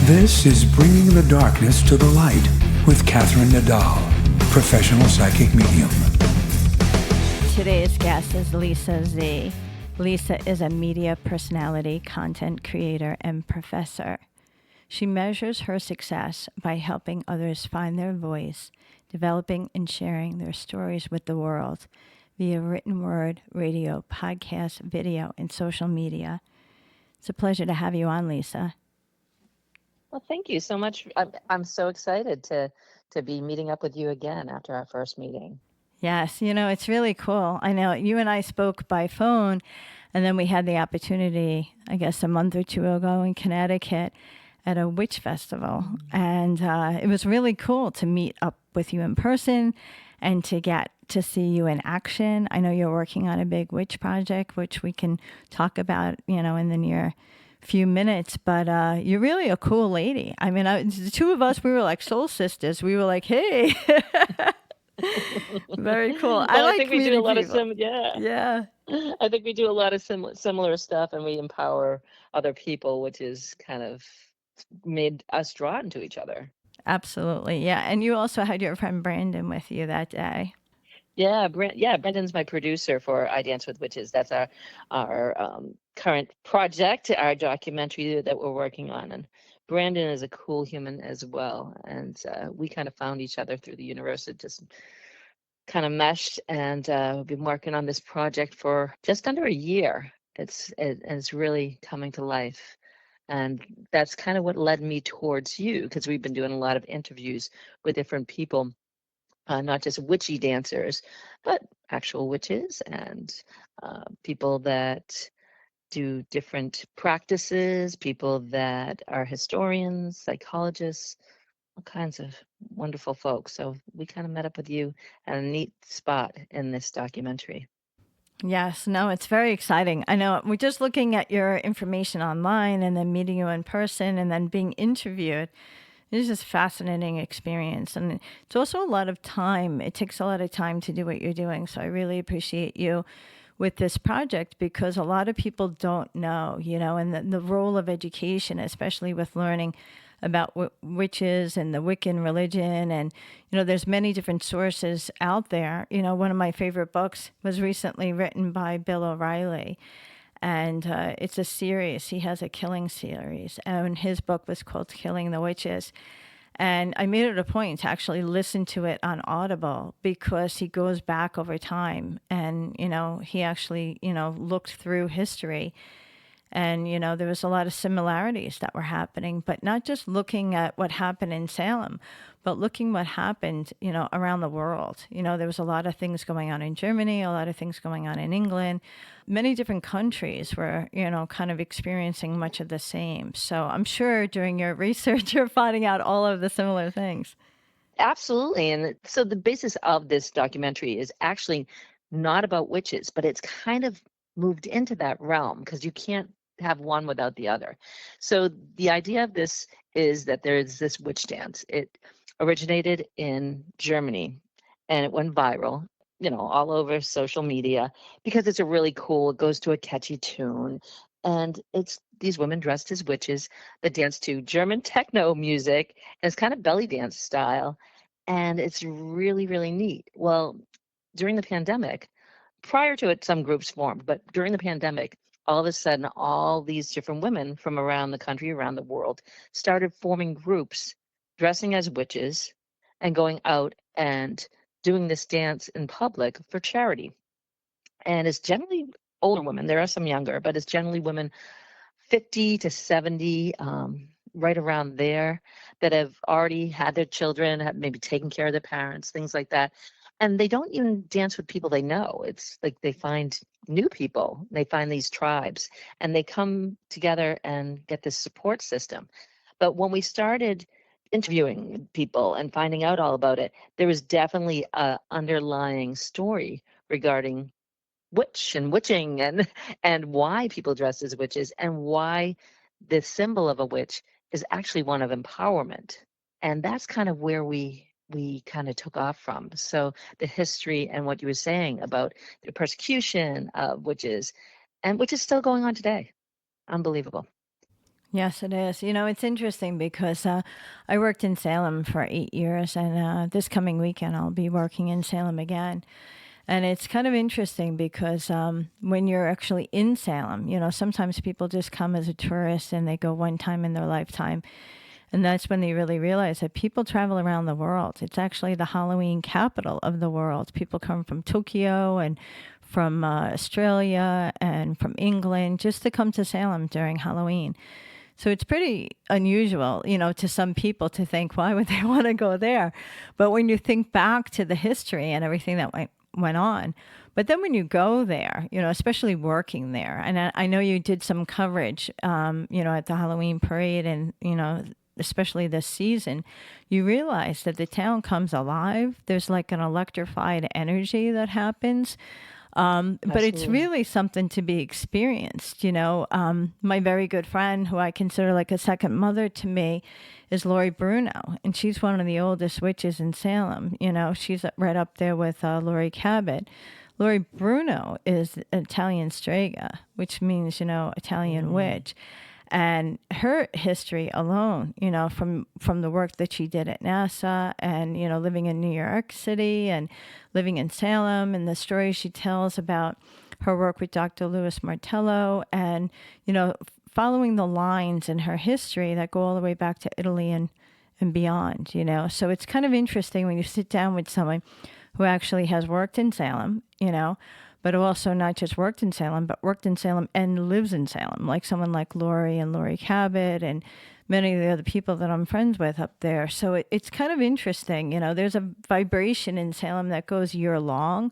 This is Bringing the Darkness to the Light with Catherine Nadal, professional psychic medium. Today's guest is Lisa Z. Lisa is a media personality, content creator, and professor. She measures her success by helping others find their voice, developing and sharing their stories with the world via written word, radio, podcast, video, and social media. It's a pleasure to have you on, Lisa. Well, thank you so much. I'm so excited to be meeting up with you again after our first meeting. Yes, it's really cool. I know you and I spoke by phone, and then we had the opportunity, I guess, a month or two ago in Connecticut at a witch festival. And it was really cool to meet up with you in person and to get to see you in action. I know you're working on a big witch project, which we can talk about, in the near few minutes, but you're really a cool lady. I mean, the two of us, we were like soul sisters. We were like, hey. Very cool. Well, I think we do a lot of Yeah. I think we do a lot of similar stuff, and we empower other people, which is kind of made us drawn to each other. Absolutely. Yeah. And you also had your friend Brandon with you that day. Yeah, Brendan's my producer for I Dance with Witches. That's our current project, our documentary that we're working on. And Brandon is a cool human as well. And we kind of found each other through the universe. It just kind of meshed, and we've been working on this project for just under a year. It's really coming to life. And that's kind of what led me towards you, because we've been doing a lot of interviews with different people. Not just witchy dancers, but actual witches and people that do different practices, people that are historians, psychologists, all kinds of wonderful folks. So we kind of met up with you at a neat spot in this documentary. Yes, no, it's very exciting. I know we're just looking at your information online and then meeting you in person and then being interviewed. It's just a fascinating experience. And it's also a lot of time. It takes a lot of time to do what you're doing. So I really appreciate you with this project, because a lot of people don't know, and the role of education, especially with learning about witches and the Wiccan religion. And, there's many different sources out there. One of my favorite books was recently written by Bill O'Reilly. And it's a series. He has a killing series. And his book was called Killing the Witches. And I made it a point to actually listen to it on Audible, because he goes back over time. And, he actually, looked through history. And, there was a lot of similarities that were happening, but not just looking at what happened in Salem, but looking what happened, around the world. There was a lot of things going on in Germany, a lot of things going on in England. Many different countries were, kind of experiencing much of the same. So I'm sure during your research, you're finding out all of the similar things. Absolutely. And so the basis of this documentary is actually not about witches, but it's kind of moved into that realm, because you can't have one without the other. So the idea of this is that there is this witch dance. It originated in Germany, and it went viral, all over social media, because it's a really cool, it goes to a catchy tune. And it's these women dressed as witches that dance to German techno music, and it's kind of belly dance style. And it's really, really neat. Well, during the pandemic, prior to it, some groups formed, but during the pandemic, all of a sudden, all these different women from around the country, around the world, started forming groups, dressing as witches, and going out and doing this dance in public for charity. And it's generally older women. There are some younger, but it's generally women 50 to 70, right around there, that have already had their children, have maybe taken care of their parents, things like that. And they don't even dance with people they know. It's like they find new people, they find these tribes, and they come together and get this support system. But when we started interviewing people and finding out all about it, there was definitely a underlying story regarding witch and witching, and why people dress as witches, and why the symbol of a witch is actually one of empowerment. And that's kind of where we kind of took off from. So the history and what you were saying about the persecution of witches, and which is still going on today. Unbelievable. Yes, it is. It's interesting because I worked in Salem for 8 years, and this coming weekend I'll be working in Salem again. And it's kind of interesting because when you're actually in Salem, sometimes people just come as a tourist and they go one time in their lifetime. And that's when they really realize that people travel around the world. It's actually the Halloween capital of the world. People come from Tokyo and from Australia and from England just to come to Salem during Halloween. So it's pretty unusual, to some people to think, why would they want to go there? But when you think back to the history and everything that went on, but then when you go there, especially working there, and I know you did some coverage, at the Halloween parade and, especially this season, you realize that the town comes alive. There's like an electrified energy that happens. But it's Absolutely. really something to be experienced. My very good friend, who I consider like a second mother to me, is Lori Bruno, and she's one of the oldest witches in Salem. She's right up there with Lori Cabot. Lori Bruno is Italian strega, which means, Italian Mm. witch. And her history alone, from the work that she did at NASA and, living in New York City and living in Salem, and the stories she tells about her work with Dr. Louis Martello and, following the lines in her history that go all the way back to Italy and beyond, So it's kind of interesting when you sit down with someone who actually has worked in Salem, but also not just worked in Salem, but worked in Salem and lives in Salem, like someone like Lori and Lori Cabot and many of the other people that I'm friends with up there. So it's kind of interesting. There's a vibration in Salem that goes year long.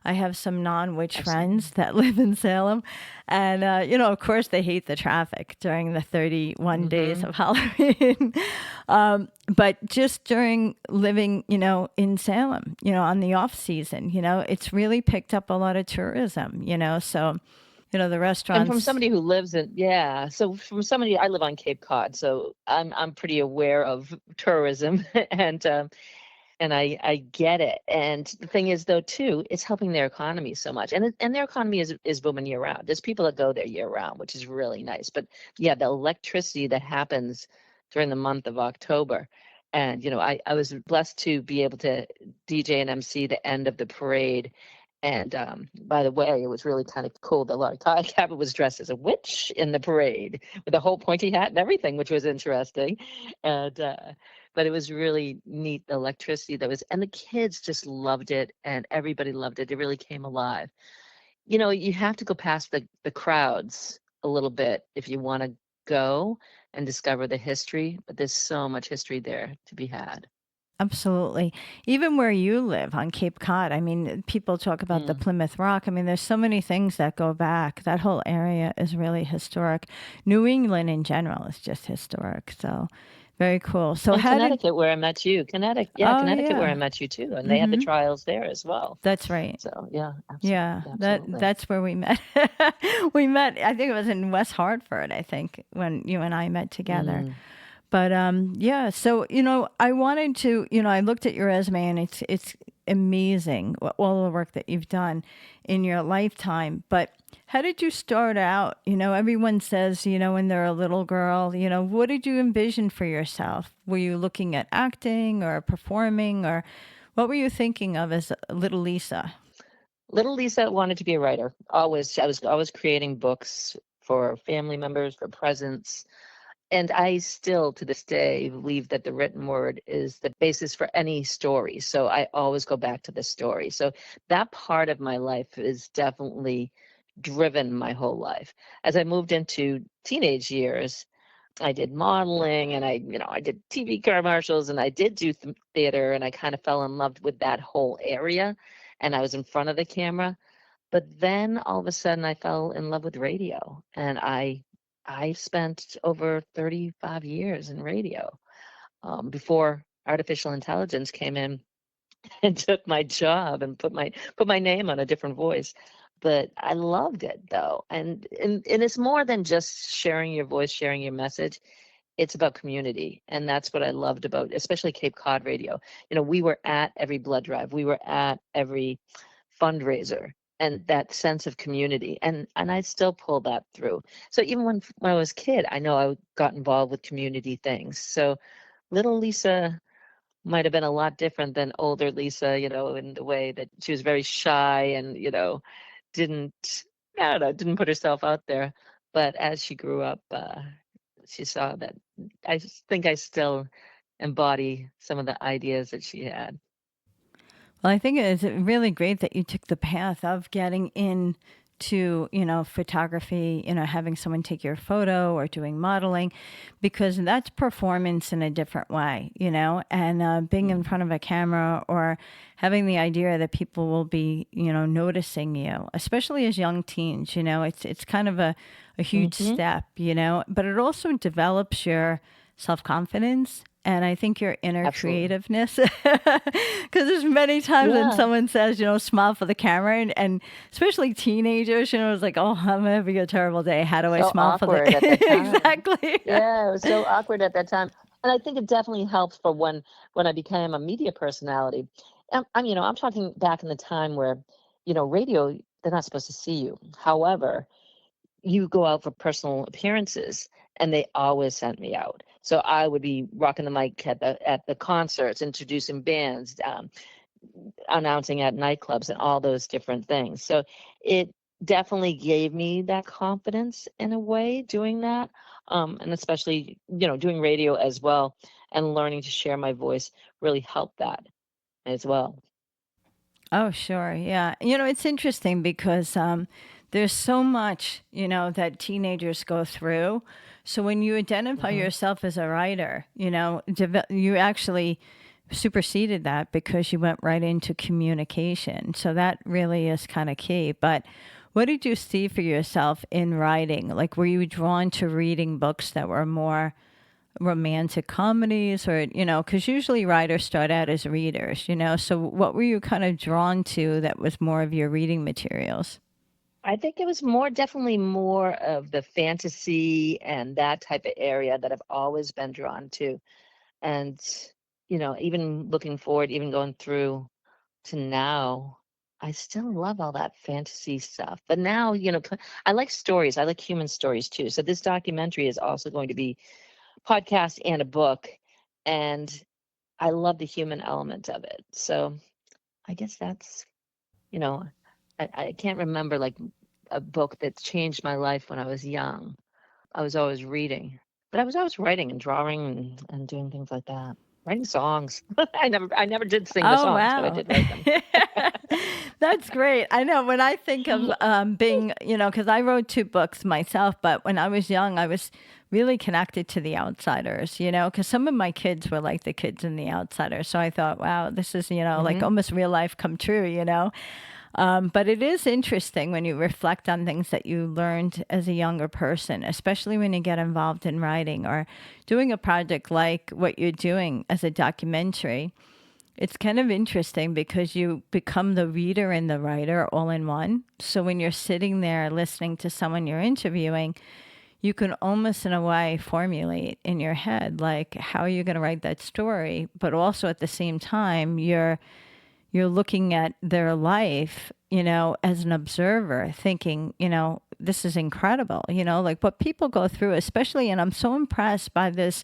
I have some non-witch Absolutely. friends that live in Salem, and of course, they hate the traffic during the 31 days Hmm. of Halloween. But just during living, in Salem, on the off season, it's really picked up a lot of tourism. So the And from restaurants. somebody who lives in, yeah, so from somebody, I live on Cape Cod, so I'm pretty aware of tourism, and I get it. And the thing is, though, too, it's helping their economy so much, and their economy is booming year round. There's people that go there year round, which is really nice. But yeah, the electricity that happens during the month of October, and I was blessed to be able to DJ and MC the end of the parade. And by the way, it was really kind of cool that Laurie Cabot was dressed as a witch in the parade with a whole pointy hat and everything, which was interesting. And but it was really neat, the electricity that was, and the kids just loved it, and everybody loved it. It really came alive. You have to go past the crowds a little bit if you want to go and discover the history, but there's so much history there to be had. Absolutely. Even where you live on Cape Cod, I mean, people talk about the Mm. Plymouth Rock. I mean, there's so many things that go back. That whole area is really historic. New England in general is just historic. So, very cool. So, And how did. Connecticut, where I met you. Yeah, Oh, Connecticut, where I yeah. met you too, and they had the Mm-hmm. trials there as well. That's right. So yeah, absolutely, Yeah, absolutely. that's where we met. We met, I think it was in West Hartford, I think, when you and I met together. Mm. But yeah, so I wanted to, I looked at your resume and it's amazing all the work that you've done in your lifetime. But how did you start out? Everyone says, when they're a little girl, what did you envision for yourself? Were you looking at acting or performing, or what were you thinking of as little Lisa? Little Lisa wanted to be a writer. Always, I was always creating books for family members, for presents. And I still, to this day, believe that the written word is the basis for any story. So I always go back to the story. So that part of my life is definitely driven my whole life. As I moved into teenage years, I did modeling, and I did TV commercials, and I did do theater, and I kind of fell in love with that whole area. And I was in front of the camera. But then all of a sudden I fell in love with radio, and I spent over 35 years in radio before artificial intelligence came in and took my job and put my name on a different voice. But I loved it though, and it's more than just sharing your voice, sharing your message. It's about community, and that's what I loved about, especially Cape Cod radio. We were at every blood drive, we were at every fundraiser. and that sense of community, and I still pull that through. So even when I was a kid, I know I got involved with community things. So little Lisa might have been a lot different than older Lisa, in the way that she was very shy and, didn't, I don't know, didn't put herself out there. But as she grew up, she saw that I just think I still embody some of the ideas that she had. Well, I think it's really great that you took the path of getting into, photography, having someone take your photo or doing modeling, because that's performance in a different way, and being in Mhm. front of a camera or having the idea that people will be, noticing you, especially as young teens, it's kind of a huge Mhm. step, but it also develops your self confidence and I think your inner Absolutely. creativeness. Because there's many times when Yeah. someone says, smile for the camera, and especially teenagers, it's like, oh, I'm having a terrible day. How do I So smile for the. awkward at that time. Exactly. Yeah, it was so awkward at that time. And I think it definitely helped for when I became a media personality. I'm talking back in the time where, radio, they're not supposed to see you. However, you go out for personal appearances and they always sent me out. So I would be rocking the mic at the concerts, introducing bands, announcing at nightclubs and all those different things. So it definitely gave me that confidence in a way doing that. And especially, doing radio as well and learning to share my voice really helped that as well. Oh, sure. Yeah. It's interesting because there's so much, that teenagers go through. So when you identify Hmm. yourself as a writer, you actually superseded that because you went right into communication. So that really is kind of key. But what did you see for yourself in writing? Like, were you drawn to reading books that were more romantic comedies or because usually writers start out as readers, so what were you kind of drawn to that was more of your reading materials? I think it was definitely more of the fantasy and that type of area that I've always been drawn to. And, even looking forward, even going through to now, I still love all that fantasy stuff. But now, I like stories. I like human stories too. So this documentary is also going to be podcast and a book, and I love the human element of it. So I guess that's, you know, I can't remember like a book that changed my life when I was young. I was always reading, but I was always writing and drawing and doing things like that. Writing songs. I never did sing the Oh, songs, but I wow. did write them. That's great. I know when I think of being, because I wrote two books myself, but when I was young, I was really connected to The Outsiders, because some of my kids were like the kids in The Outsiders. So I thought, wow, this is, like Hmm. almost real life come true. But it is interesting when you reflect on things that you learned as a younger person, especially when you get involved in writing or doing a project like what you're doing as a documentary. It's kind of interesting because you become the reader and the writer all in one. So when you're sitting there listening to someone you're interviewing, you can almost in a way formulate in your head like how are you going to write that story, but also at the same time you're looking at their life, as an observer, thinking, this is incredible, like what people go through, especially. And I'm so impressed by this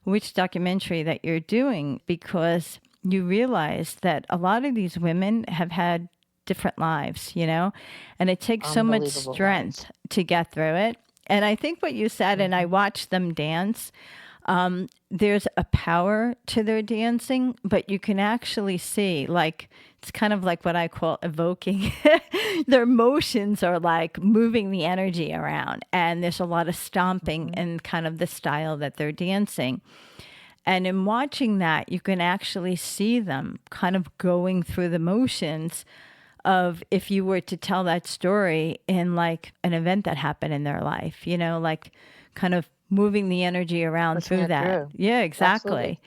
witch documentary that you're doing because you realize that a lot of these women have had different lives, and it takes so much Unbelievable lives. strength to get through it. And I think what you said, and I Hmm. watched them dance, there's a power to their dancing, but you can actually see, like, it's kind of like what I call evoking. Their motions are like moving the energy around, and there's a lot of stomping Hmm. in kind of the style that they're dancing. And in watching that, you can actually see them kind of going through the motions of if you were to tell that story in like an event that happened in their life, like kind of moving the energy around Pushing through it that. through. Yeah, Absolutely. exactly.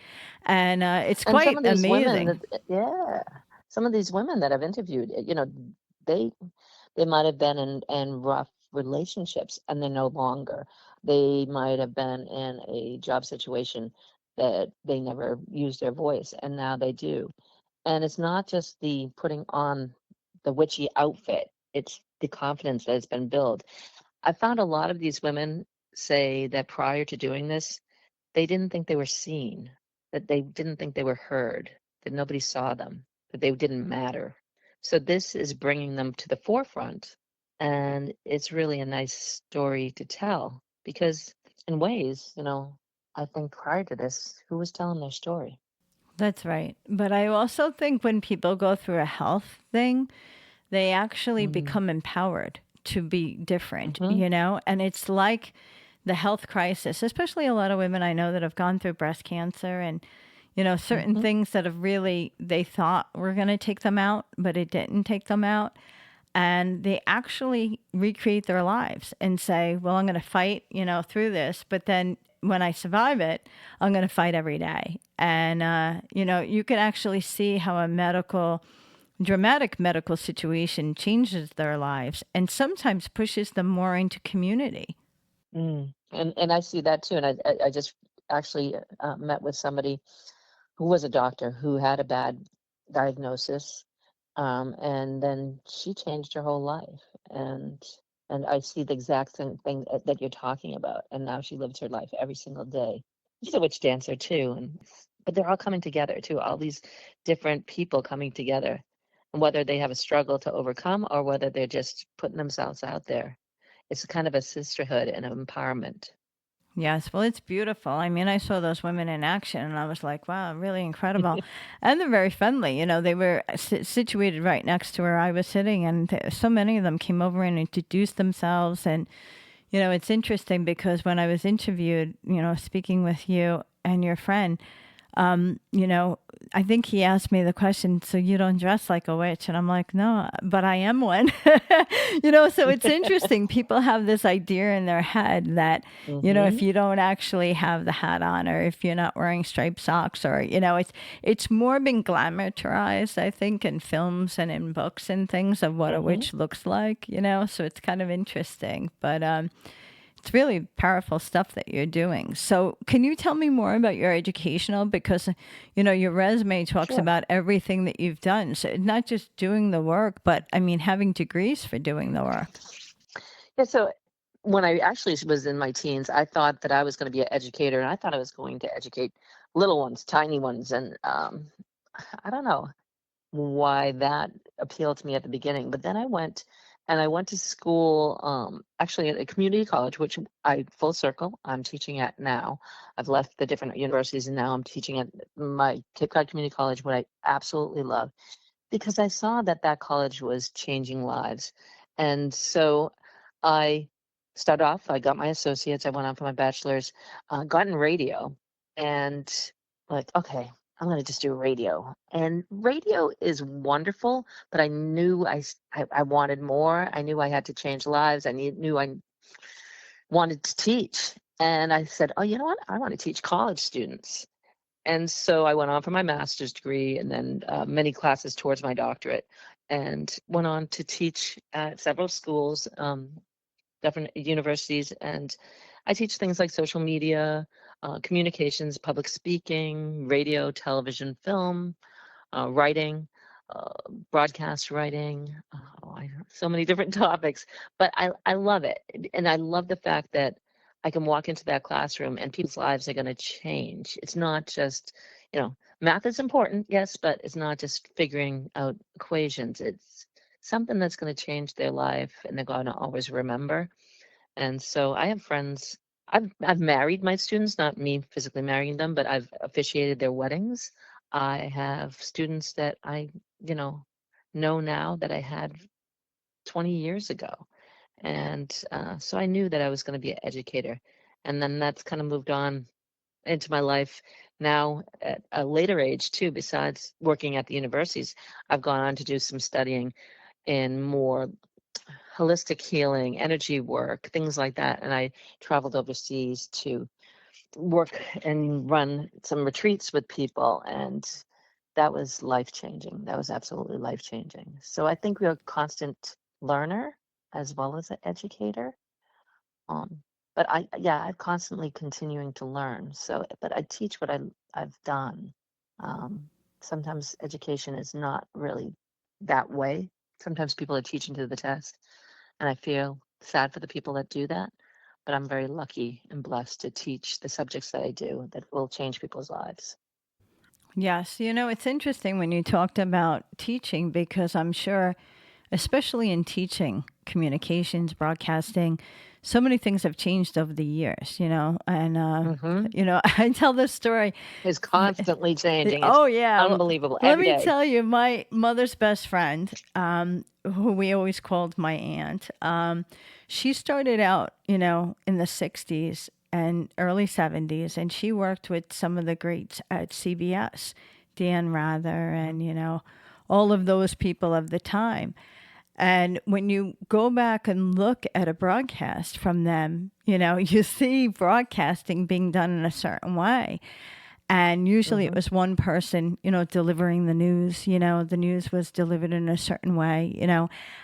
And it's And some quite of these women amazing. that, yeah, some of these women that I've interviewed, they they might have been in rough relationships and they're no longer. They might have been in a job situation that they never used their voice and now they do. And it's not just the putting on the witchy outfit. It's the confidence that has been built. I found a lot of these women say that prior to doing this, they didn't think they were seen, that they didn't think they were heard, that nobody saw them, that they didn't matter. So this is bringing them to the forefront, and it's really a nice story to tell because, in ways, I think prior to this, who was telling their story? That's right. But I also think when people go through a health thing, they actually Mm, become empowered to be different, mm-hmm, And it's like the health crisis, especially a lot of women I know that have gone through breast cancer and, certain mm-hmm, things that have really, they thought were going to take them out, but it didn't take them out. And they actually recreate their lives and say, well, I'm going to fight, through this. But then when I survive it, I'm going to fight every day. And, you can actually see how a dramatic medical situation changes their lives and sometimes pushes them more into community. And I see that too. And I just actually met with somebody who was a doctor who had a bad diagnosis, and then she changed her whole life. And I see the exact same thing that you're talking about. And now she lives her life every single day. She's a witch dancer too, and but they're all coming together too. All these different people coming together, and whether they have a struggle to overcome or whether they're just putting themselves out there. It's kind of a sisterhood and empowerment. Yes, well, it's beautiful. I mean, I saw those women in action and I was like, wow, really incredible. And they're very friendly. They were situated right next to where I was sitting, and so many of them came over and introduced themselves. And, it's interesting because when I was interviewed, speaking with you and your friend, you know, I think he asked me the question, so you don't dress like a witch? And I'm like, no, but I am one. So it's interesting. People have this idea in their head that, Hmm. if you don't actually have the hat on or if you're not wearing striped socks or, it's more been glamorized, I think, in films and in books and things of what a Hmm. witch looks like, so it's kind of interesting. But it's really powerful stuff that you're doing. So, can you tell me more about your educational? Because, your resume talks Sure. about everything that you've done. So, not just doing the work, but I mean, having degrees for doing the work. Yeah, so when I actually was in my teens, I thought that I was going to be an educator, and I thought I was going to educate little ones, tiny ones, and I don't know why that appealed to me at the beginning. But then I went to school, actually at a community college, which I full circle. I'm teaching at now. I've left the different universities, and now I'm teaching at my Cape Cod Community College, what I absolutely love because I saw that that college was changing lives. And so I started off, I got my associates, I went on for my bachelor's, got in radio, and like, okay, I'm going to just do radio. And radio is wonderful, but I knew I wanted more. I knew I had to change lives. Knew I wanted to teach. And I said, oh, you know what? I want to teach college students. And so I went on for my master's degree and then many classes towards my doctorate and went on to teach at several schools, different universities. And I teach things like social media, communications, public speaking, radio, television, film, writing, uh, broadcast writing, so many different topics. But I love it. And I love the fact that I can walk into that classroom and people's lives are going to change. It's not just, math is important, yes, but it's not just figuring out equations. It's something that's going to change their life and they're going to always remember. And so I have friends. I've married my students, not me physically marrying them, but I've officiated their weddings. I have students that I, you know, know now that I had 20 years ago. And so I knew that I was going to be an educator. And then that's kind of moved on into my life now at a later age too. Besides working at the universities, I've gone on to do some studying in more holistic healing, energy work, things like that. And I traveled overseas to work and run some retreats with people. And that was life changing. That was absolutely life changing. So I think we're a constant learner as well as an educator. Um, but yeah, I'm constantly continuing to learn. So, but I teach what I've done. Um, Sometimes education is not really that way. sometimes people are teaching to the test, and I feel sad for the people that do that. But I'm very lucky and blessed to teach the subjects that I do that will change people's lives. Yes, it's interesting when you talked about teaching because I'm sure, especially in teaching, communications, broadcasting, so many things have changed over the years, and, Hmm. I tell this story. It's constantly changing. It's Oh, yeah. unbelievable Let every me day. tell you, my mother's best friend, who we always called my aunt, she started out, in the 60s and early 70s, and she worked with some of the greats at CBS, Dan Rather, and, all of those people of the time. And when you go back and look at a broadcast from them, you see broadcasting being done in a certain way. And usually it Hmm. was one person, delivering the news. The news was delivered in a certain way,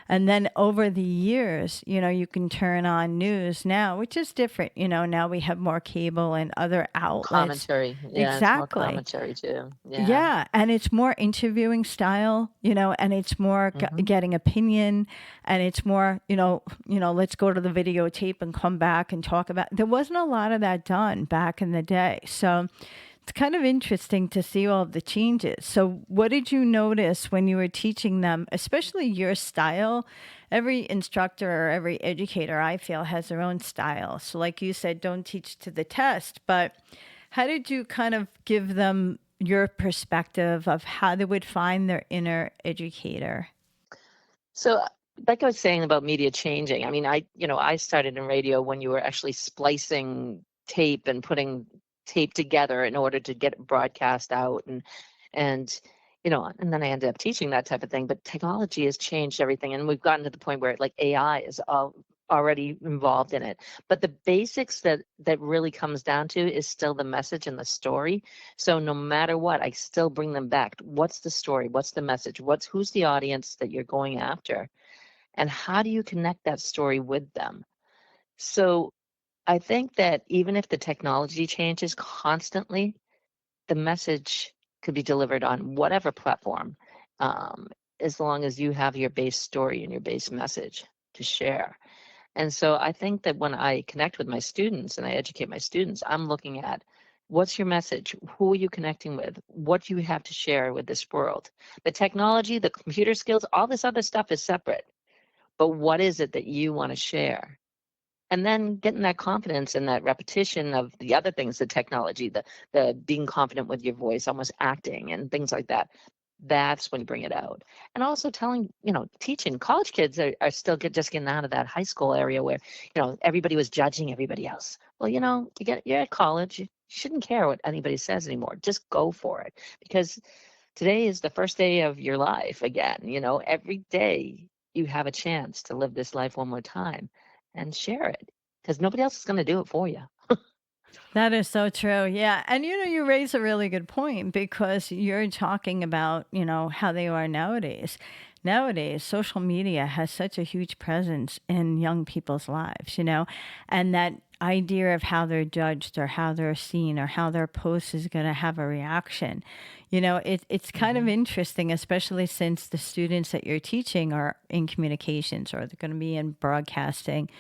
And then over the years, you can turn on news now, which is different. Now we have more cable and other outlets. Commentary. Yeah, it's more Exactly. commentary too. Yeah. Yeah, and it's more interviewing style, and it's more Hmm. getting opinion, and it's more, let's go to the videotape and come back and talk about. There wasn't a lot of that done back in the day, so it's kind of interesting to see all of the changes. So, what did you notice when you were teaching them, especially your style? Every instructor or every educator, I feel, has their own style. So, like you said, don't teach to the test, but how did you kind of give them your perspective of how they would find their inner educator? So, like I was saying about media changing, I mean, I started in radio when you were actually splicing tape and putting tape together in order to get it broadcast out, and and then I ended up teaching that type of thing. But technology has changed everything, and we've gotten to the point where like AI is already involved in it. But the basics that really comes down to is still the message and the story. So no matter what, I still bring them back. What's the story? What's the message? Who's the audience that you're going after? And how do you connect that story with them? So I think that even if the technology changes constantly, the message could be delivered on whatever platform, um, as long as you have your base story and your base message to share. And so I think that when I connect with my students and I educate my students, I'm looking at what's your message? Who are you connecting with? What do you have to share with this world? The technology, the computer skills, all this other stuff is separate. But what is it that you want to share? And then getting that confidence and that repetition of the other things, the technology, the being confident with your voice, almost acting and things like that. That's when you bring it out. And also telling, teaching college kids are still just getting out of that high school area where, everybody was judging everybody else. Well, you're at college. You shouldn't care what anybody says anymore. Just go for it. Because today is the first day of your life again. Every day you have a chance to live this life one more time and share it because nobody else is going to do it for you. That is so true. Yeah. And you raise a really good point because you're talking about, how they are nowadays. Nowadays, social media has such a huge presence in young people's lives, and that idea of how they're judged or how they're seen or how their post is going to have a reaction. It's kind of Hmm. interesting, especially since the students that you're teaching are in communications or they're going to be in broadcasting.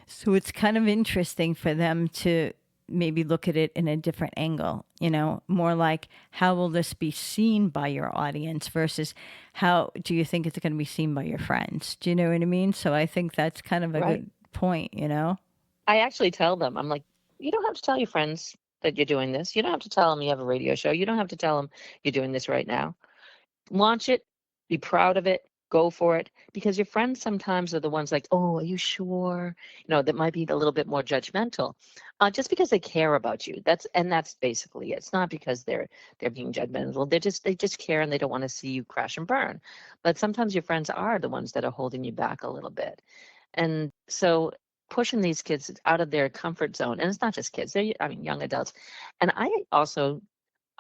So it's kind of interesting for them to maybe look at it in a different angle, more like how will this be seen by your audience versus how do you think it's going to be seen by your friends? Do you know what I mean? So I think that's kind of a Right. good point. I actually tell them, I'm like, you don't have to tell your friends that you're doing this. You don't have to tell them you have a radio show. You don't have to tell them you're doing this right now. Launch it, be proud of it, go for it, because your friends sometimes are the ones like, oh, are you sure? That might be a little bit more judgmental, just because they care about you. That's basically it. It's not because they're being judgmental. They just care and they don't want to see you crash and burn. But sometimes your friends are the ones that are holding you back a little bit, and so pushing these kids out of their comfort zone, and it's not just kids. I mean, young adults, and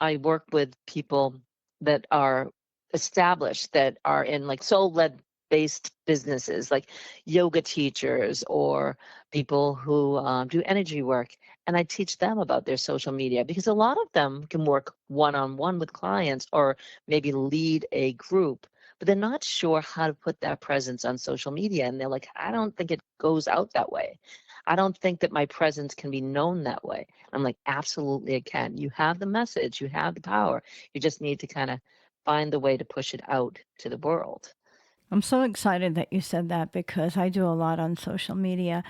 I work with people that are established, that are in like soul-led based businesses, like yoga teachers or people who do energy work. And I teach them about their social media because a lot of them can work one-on-one with clients or maybe lead a group, but they're not sure how to put that presence on social media. And they're like, I don't think it goes out that way. I don't think that my presence can be known that way. I'm like, absolutely it can. You have the message, you have the power. You just need to kind of find the way to push it out to the world. I'm so excited that you said that because I do a lot on social media,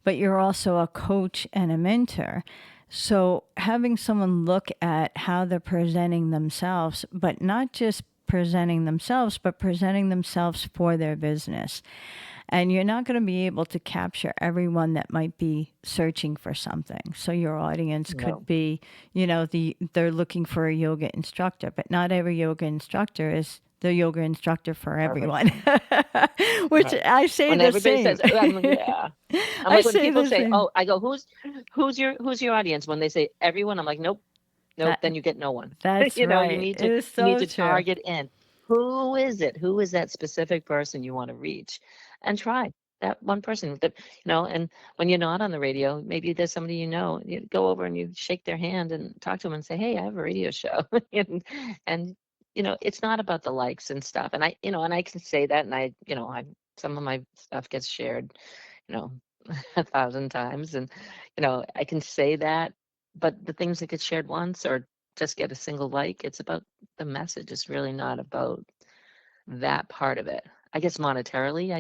but you're also a coach and a mentor. So having someone look at how they're presenting themselves, but not just presenting themselves, but presenting themselves for their business. And you're not going to be able to capture everyone that might be searching for something. So your audience could No. be, they're looking for a yoga instructor, but not every yoga instructor is the yoga instructor for Perfect. everyone. Which Right. I say When the everybody same. says, yeah. I'm I like, when say people the say, same. oh, I go, who's your audience? When they say everyone, I'm like, nope, nope, That then you get no one. that's You know, you right. need It to is you need so to true. target in. Who is it? Who is that specific person you want to reach? And try that one person that, and when you're not on the radio, maybe there's somebody you go over and you shake their hand and talk to them and say, hey, I have a radio show. and it's not about the likes and stuff. And I can say that, and some of my stuff gets shared, you know, 1,000 times, and I can say that, but the things that get shared once or just get a single like, it's about the message. It's really not about that part of it. I guess monetarily,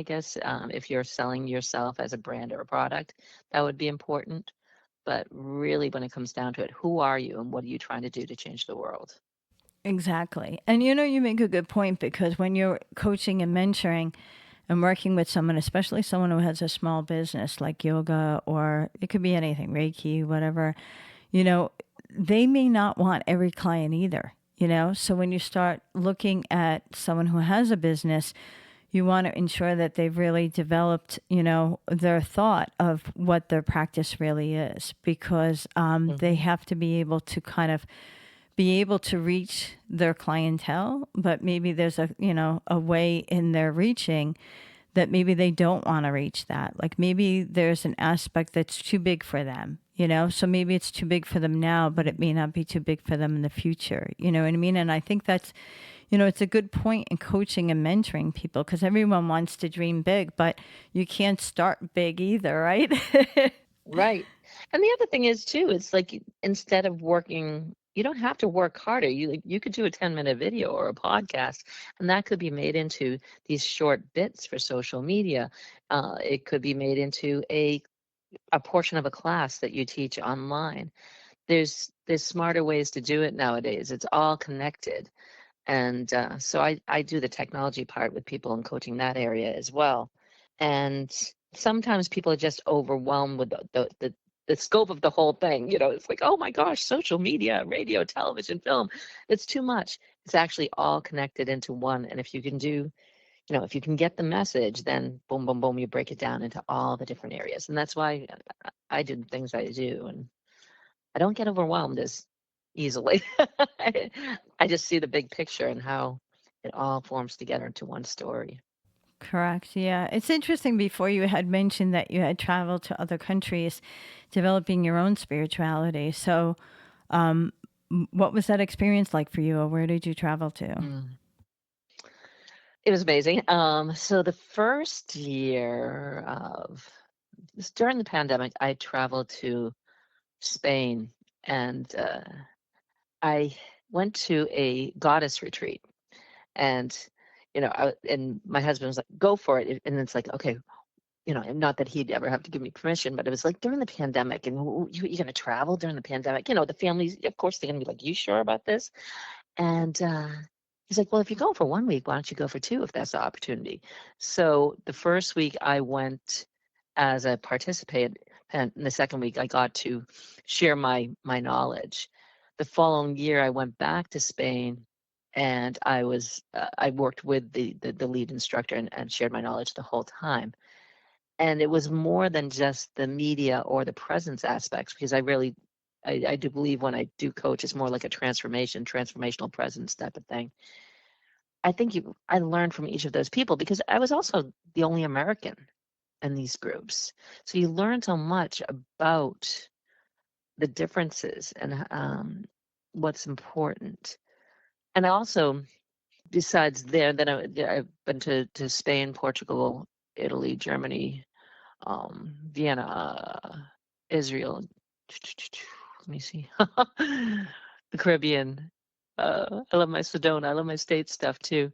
if you're selling yourself as a brand or a product, that would be important. But really, when it comes down to it, who are you and what are you trying to do to change the world? Exactly. And you make a good point because when you're coaching and mentoring and working with someone, especially someone who has a small business like yoga or it could be anything, Reiki, whatever, you know, they may not want every client either. So when you start looking at someone who has a business, you want to ensure that they've really developed, their thought of what their practice really is because they Hmm. have to be able to kind of be able to reach their clientele, but maybe there's a way in their reaching that maybe they don't want to reach that. Like maybe there's an aspect that's too big for them. So maybe it's too big for them now, but it may not be too big for them in the future. You know what I mean? And I think it's a good point in coaching and mentoring people because everyone wants to dream big, but you can't start big either, right? Right. And the other thing is too, it's like instead of working, you don't have to work harder. You could do a 10-minute video or a podcast, and that could be made into these short bits for social media. It could be made into a portion of a class that you teach online. There's smarter ways to do it nowadays. It's all connected. And so I do the technology part with people and coaching that area as well. And sometimes people are just overwhelmed with the scope of the whole thing. It's like, oh my gosh, social media, radio, television, film, it's too much. It's actually all connected into one. And if you can get the message, then boom, boom, boom, you break it down into all the different areas. And that's why I do the things I do. And I don't get overwhelmed as easily. I just see the big picture and how it all forms together into one story. Correct. Yeah. It's interesting before you had mentioned that you had traveled to other countries developing your own spirituality. So, what was that experience like for you, or where did you travel to? Mm. It was amazing. So the first year of this during the pandemic, I traveled to Spain, and I went to a goddess retreat. And and my husband was like, "Go for it." And it's like, okay, and not that he'd ever have to give me permission, but it was like during the pandemic, and you're going to travel during the pandemic. The families, of course, they're going to be like, "You sure about this?" And he's like, "Well, if you're going for 1 week, why don't you go for two if that's the opportunity?" So the first week I went as a participant, and the second week I got to share my knowledge. The following year, I went back to Spain, and I worked with the lead instructor and shared my knowledge the whole time. And it was more than just the media or the presence aspects, because I do believe when I do coach, it's more like a transformational presence type of thing. I learned from each of those people because I was also the only American in these groups. So you learn so much about the differences and what's important. And I also besides there, then I've been to Spain, Portugal, Italy, Germany, Vienna, Israel. Let me see. The Caribbean. I love my Sedona. I love my state stuff too.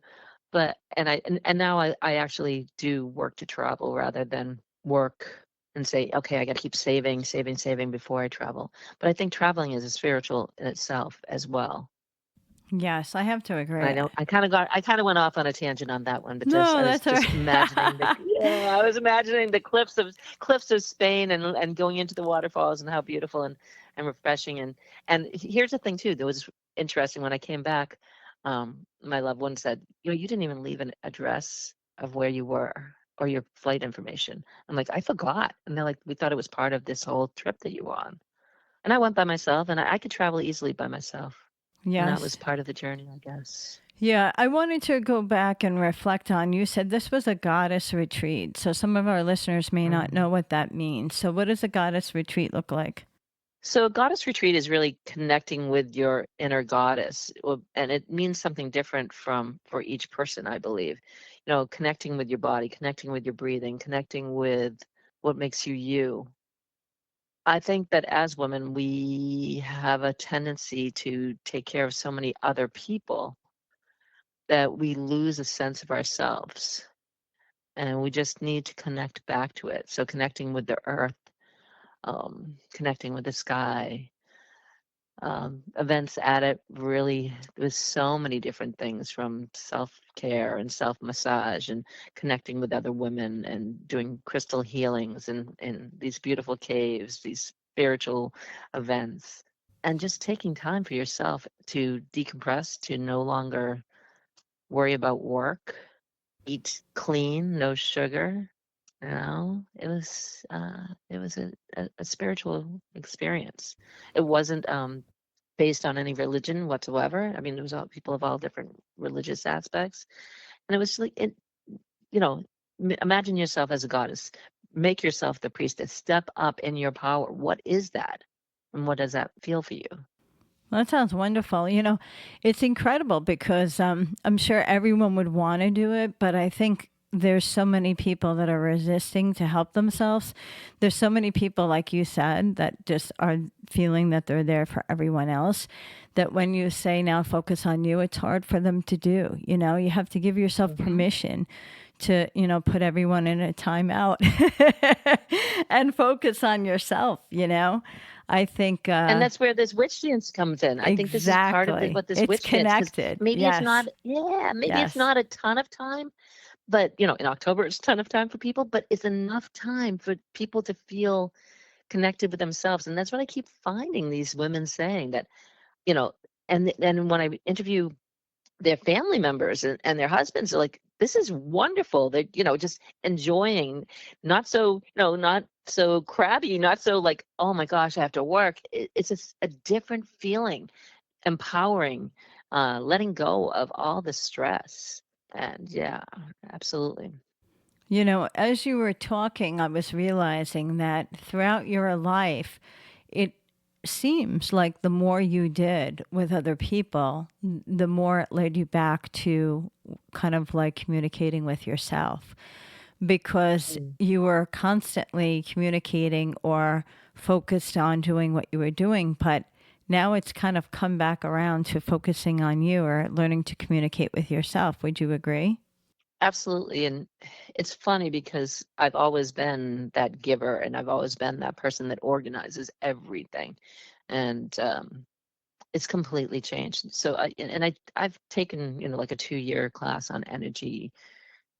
But and now I actually do work to travel rather than work and say, okay, I got to keep saving, saving, saving before I travel. But I think traveling is a spiritual in itself as well. Yes, I have to And I agree. know I kind of went off on a tangent on that one, but just No, I was that's all just imagining right. I was imagining the cliffs of Spain and going into the waterfalls and how beautiful and refreshing and here's the thing too that was interesting when I came back. My loved one said, you didn't even leave an address of where you were or your flight information. I'm like, I forgot, and they're like, we thought it was part of this whole trip that you were on. And I went by myself, and I could travel easily by myself. And that was Yes. part of the journey, I guess. Yeah, I wanted to go back and reflect on you said this was a goddess retreat. So some of our listeners may not Mhm. know what that means. So what does a goddess retreat look like? So, a goddess retreat is really connecting with your inner goddess, and it means something different for each person, I believe. Connecting with your body, connecting with your breathing, connecting with what makes you you. I think that as women, we have a tendency to take care of so many other people that we lose a sense of ourselves, and we just need to connect back to it. So, connecting with the earth, connecting with the sky, events at it really with so many different things from self-care and self-massage and connecting with other women and doing crystal healings in these beautiful caves, these spiritual events, and just taking time for yourself to decompress, to no longer worry about work, eat clean, no sugar. It was a spiritual experience. It wasn't based on any religion whatsoever. I mean, it was all people of all different religious aspects, and it was like you know, imagine yourself as a goddess. Make yourself the priestess. Step up in your power. What is that, and what does that feel for you? That sounds wonderful. It's incredible because I'm sure everyone would want to do it, but I think there's so many people that are resisting to help themselves. There's so many people, like you said, that just are feeling that they're there for everyone else. That when you say now focus on you, it's hard for them to do. You have to give yourself Hmm. permission to, put everyone in a timeout and focus on yourself. I think And that's where this witch dance comes in. I think this is part of exactly. what this It's witch dance, because connected. maybe it's not, Yes. yeah, maybe it's Yes. not a ton of time, but in October it's a ton of time for people, but it's enough time for people to feel connected with themselves. And that's what I keep finding these women saying that, you know, and when I interview their family members and their husbands are like, this is wonderful. They're, just enjoying, not so, not so crabby, not so like, oh my gosh, I have to work. It's just a different feeling, empowering, letting go of all the stress. And yeah, absolutely. As you were talking, I was realizing that throughout your life, it seems like the more you did with other people, the more it led you back to kind of like communicating with yourself because Mm. you were constantly communicating or focused on doing what you were doing. But now it's kind of come back around to focusing on you or learning to communicate with yourself. Would you agree? Absolutely. And it's funny because I've always been that giver and I've always been that person that organizes everything. And it's completely changed. So I've taken, like a 2-year class on energy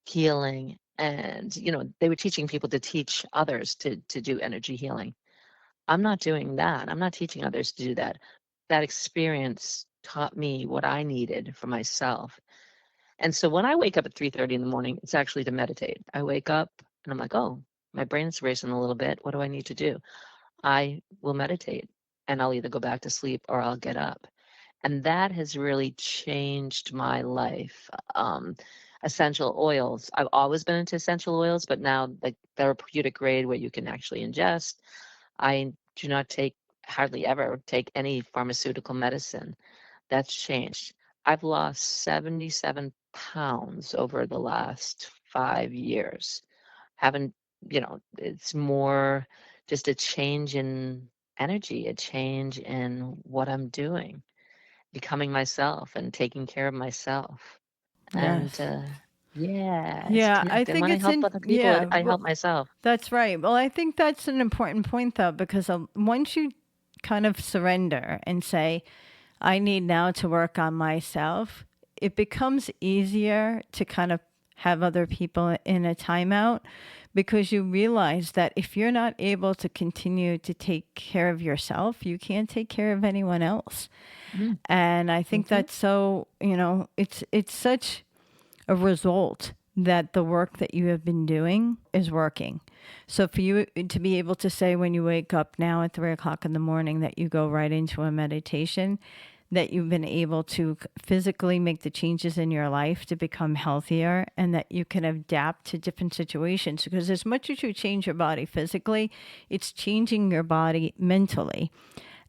healing, and they were teaching people to teach others to do energy healing. I'm not doing that. I'm not teaching others to do that. That experience taught me what I needed for myself. And so when I wake up at 3:30 in the morning, it's actually to meditate. I wake up and I'm like, oh, my brain's racing a little bit. What do I need to do? I will meditate, and I'll either go back to sleep or I'll get up. And that has really changed my life. Essential oils. I've always been into essential oils, but now like therapeutic grade where you can actually ingest. I do not take hardly ever take any pharmaceutical medicine. That's changed. I've lost 77 pounds over the last 5 years. Haven't, it's more just a change in energy, a change in what I'm doing, becoming myself and taking care of myself. And Yes. yeah, it's Yeah, I connected. think When I it's help in, other people, yeah, I well, help myself. that's right. Well, I think that's an important point, though, because once you kind of surrender and say, I need now to work on myself, it becomes easier to kind of have other people in a timeout because you realize that if you're not able to continue to take care of yourself, you can't take care of anyone else. Mm, And I think mhm, that's so, it's such a result that the work that you have been doing is working. So for you to be able to say when you wake up now at 3 o'clock in the morning that you go right into a meditation, that you've been able to physically make the changes in your life to become healthier and that you can adapt to different situations. Because as much as you change your body physically, it's changing your body mentally.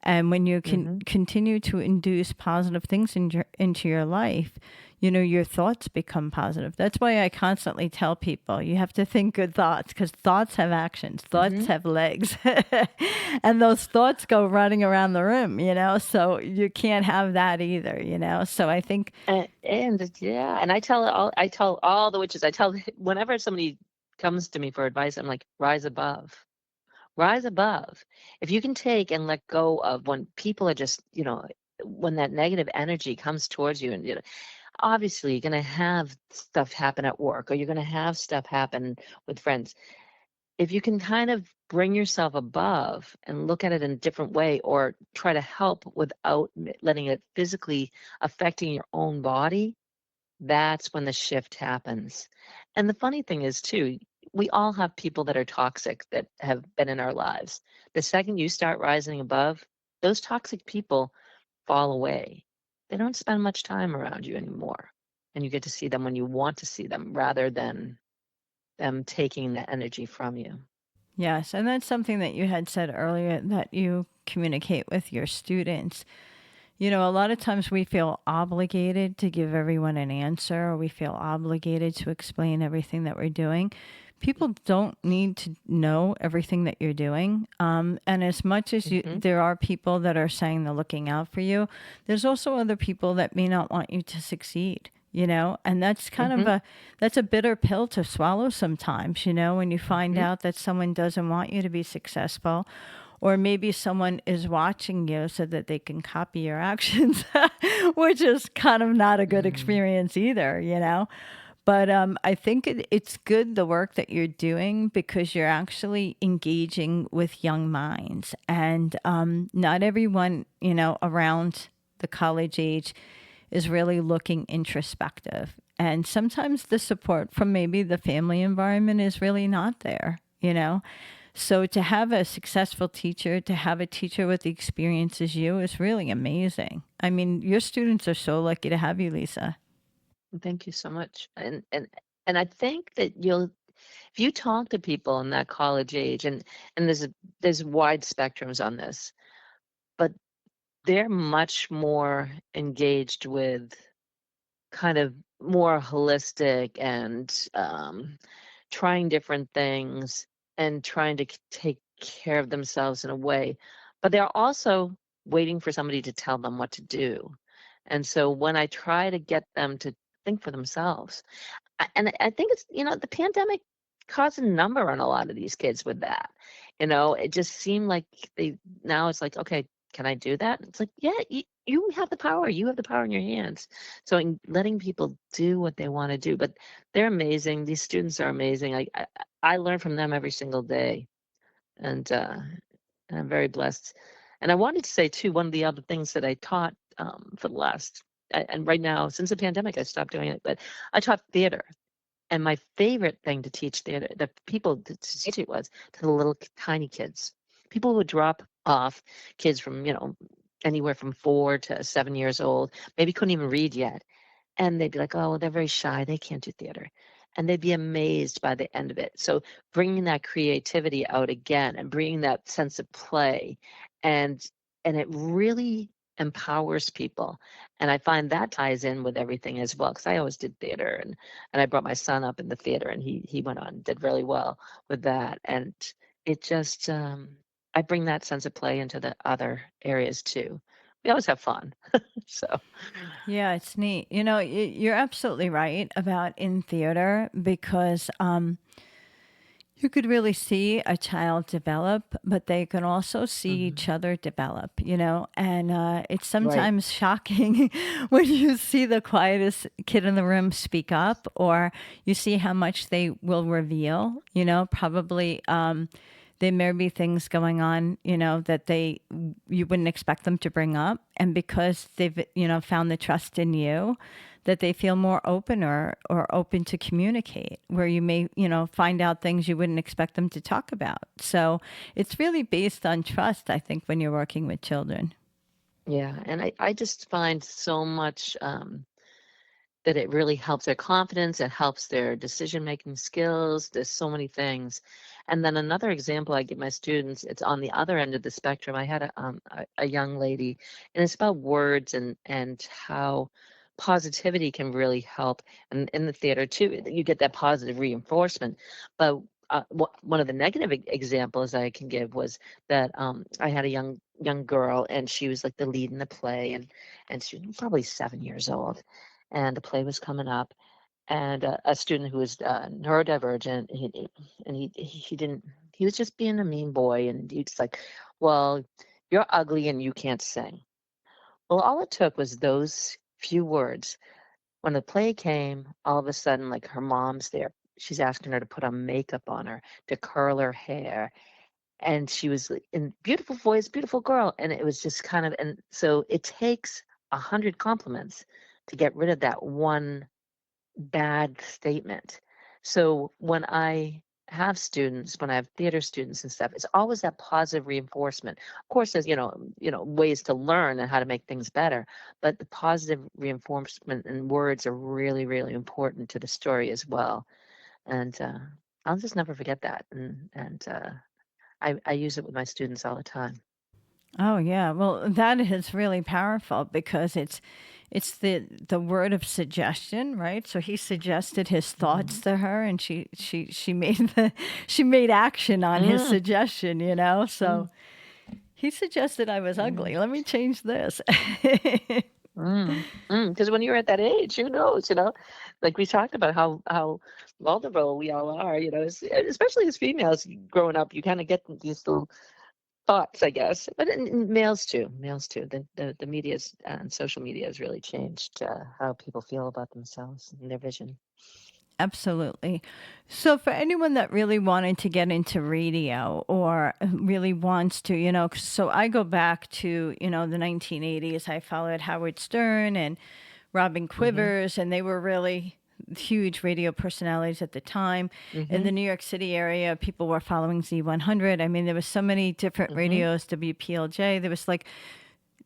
And when you can mhm. continue to induce positive things into your life, your thoughts become positive. That's why I constantly tell people you have to think good thoughts because thoughts have actions, thoughts Mhm. have legs, and those thoughts go running around the room. So you can't have that either. So I think, Yeah, and I tell all the witches, I tell whenever somebody comes to me for advice, I'm like, rise above. Rise above. If you can take and let go of when people are just, when that negative energy comes towards you, and obviously you're going to have stuff happen at work, or you're going to have stuff happen with friends. If you can kind of bring yourself above and look at it in a different way, or try to help without letting it physically affecting your own body, that's when the shift happens. And the funny thing is, too, we all have people that are toxic that have been in our lives. The second you start rising above, those toxic people fall away. They don't spend much time around you anymore. And you get to see them when you want to see them rather than them taking the energy from you. yes, and that's something that you had said earlier that you communicate with your students. A lot of times we feel obligated to give everyone an answer, or we feel obligated to explain everything that we're doing. People don't need to know everything that you're doing. And as much as Hmm. there are people that are saying they're looking out for you, there's also other people that may not want you to succeed. And that's kind of Hmm. that's a bitter pill to swallow sometimes, when you find Hmm. out that someone doesn't want you to be successful, or maybe someone is watching you so that they can copy your actions, which is kind of not a good Mm. experience either. But I think it's good the work that you're doing because you're actually engaging with young minds. And not everyone, around the college age is really looking introspective. And sometimes the support from maybe the family environment is really not there. So to have a successful teacher, to have a teacher with the experience as you is really amazing. I mean, your students are so lucky to have you, Lisa. Thank you so much. And I think that if you talk to people in that college age, and there's wide spectrums on this, but they're much more engaged with kind of more holistic and trying different things and trying to take care of themselves in a way. But they're also waiting for somebody to tell them what to do. And so when I try to get them to think for themselves, and I think it's, the pandemic caused a number on a lot of these kids with that. It just seemed like now it's like, okay, can I do that? It's like, yeah, you have the power. You have the power in your hands. So in letting people do what they want to do, but they're amazing. These students are amazing. I learn from them every single day, and I'm very blessed. And I wanted to say too, one of the other things that I taught for the last, and right now since the pandemic, I stopped doing it, but I taught theater. And my favorite thing to teach the people to teach it was to the little tiny kids. People would drop off kids from, anywhere from 4 to 7 years old, maybe couldn't even read yet. And they'd be like, oh, well, they're very shy. They can't do theater. And they'd be amazed by the end of it. So bringing that creativity out again and bringing that sense of play, and and it really empowers people. And I find that ties in with everything as well, because I always did theater, and I brought my son up in the theater, and he went on, did really well with that. And it just, I bring that sense of play into the other areas too. We always have fun. So, Yeah, it's neat. You're absolutely right about in theater because you could really see a child develop, but they can also see mhm, each other develop, and it's right. sometimes shocking when you see the quietest kid in the room speak up, or you see how much they will reveal, probably. There may be things going on, that you wouldn't expect them to bring up, and because they've, found the trust in you, that they feel more open or open to communicate, where you may, find out things you wouldn't expect them to talk about. So it's really based on trust, I think, when you're working with children. Yeah. And I just find so much, that it really helps their confidence, it helps their decision-making skills, there's so many things. And then another example I give my students, it's on the other end of the spectrum. I had a young lady, and it's about words and how positivity can really help. And in the theater too, you get that positive reinforcement. But one of the negative examples I can give was that I had a young girl, and she was like the lead in the play, and she was probably 7 years old, and the play was coming up, and a student who was neurodivergent, he didn't, he was just being a mean boy, and he's like, well, you're ugly and you can't sing. Well, all it took was those few words. When the play came, all of a sudden, like, her mom's there, she's asking her to put on makeup on her, to curl her hair, and she was like, in beautiful voice, beautiful girl, and it was just kind of, and so it takes 100 compliments to get rid of that one bad statement. So when I have students, when I have theater students and stuff, it's always that positive reinforcement. Of course, there's, ways to learn and how to make things better, but the positive reinforcement and words are really, really important to the story as well. And I'll just never forget that. And I use it with my students all the time. Oh yeah, well that is really powerful because it's the word of suggestion, right? So he suggested his thoughts Mhm. to her, and she made she made action on his Mm, suggestion. mm, So he suggested I was mm. ugly. Let me change this. Because when you're at that age, who knows, like we talked about how vulnerable we all are, especially as females growing up, you kind of get these little thoughts, I guess. But in males too. The media's and social media has really changed how people feel about themselves and their vision. Absolutely. So, for anyone that really wanted to get into radio or really wants to, so I go back to, the 1980s. I followed Howard Stern and Robin Hmm. Quivers, and they were really huge radio personalities at the time. In Hmm. the New York City area, people were following Z100. I mean, there was so many different Hmm. radios, WPLJ. There was like,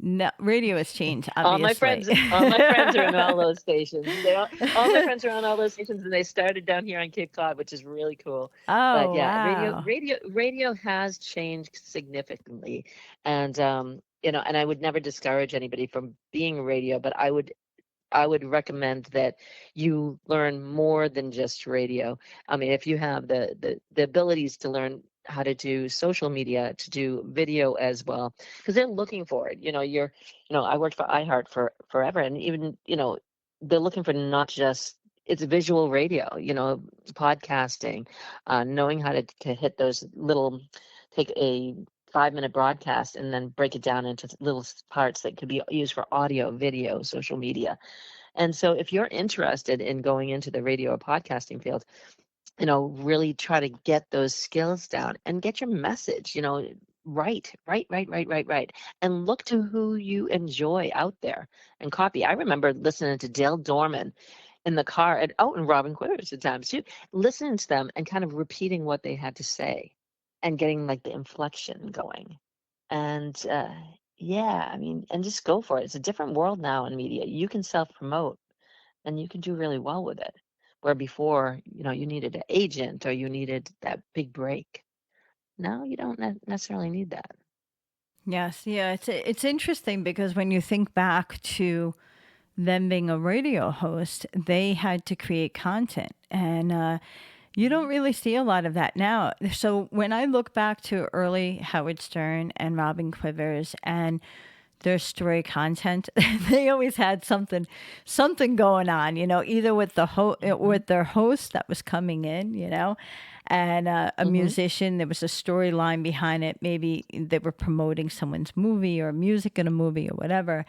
no, radio has changed, All my obviously. friends, all my friends are in all those stations. All my friends are on all those stations, and they started down here on Cape Cod, which is really cool. But Oh, yeah, wow. radio has changed significantly, and and I would never discourage anybody from being radio, but I would recommend that you learn more than just radio. I mean, if you have the abilities to learn how to do social media, to do video as well, because they're looking for it. I worked for iHeart for forever, and even, they're looking for not just, it's visual radio, podcasting, knowing how to hit those little, take a 5-minute broadcast and then break it down into little parts that could be used for audio, video, social media. And so if you're interested in going into the radio or podcasting field, really try to get those skills down and get your message, write, and look to who you enjoy out there and copy. I remember listening to Dale Dorman in the car, and Robin Quivers at times too, listening to them and kind of repeating what they had to say and getting like the inflection going. And yeah, I mean, and just go for it. It's a different world now in media. You can self promote and you can do really well with it. Where before, you needed an agent or you needed that big break. Now you don't necessarily need that. Yes, yeah, it's interesting because when you think back to them being a radio host, they had to create content, and you don't really see a lot of that now. So when I look back to early Howard Stern and Robin Quivers and their story content, they always had something going on, either with Hmm. with their host that was coming in, and a Hmm. musician. There was a storyline behind it. Maybe they were promoting someone's movie or music in a movie or whatever.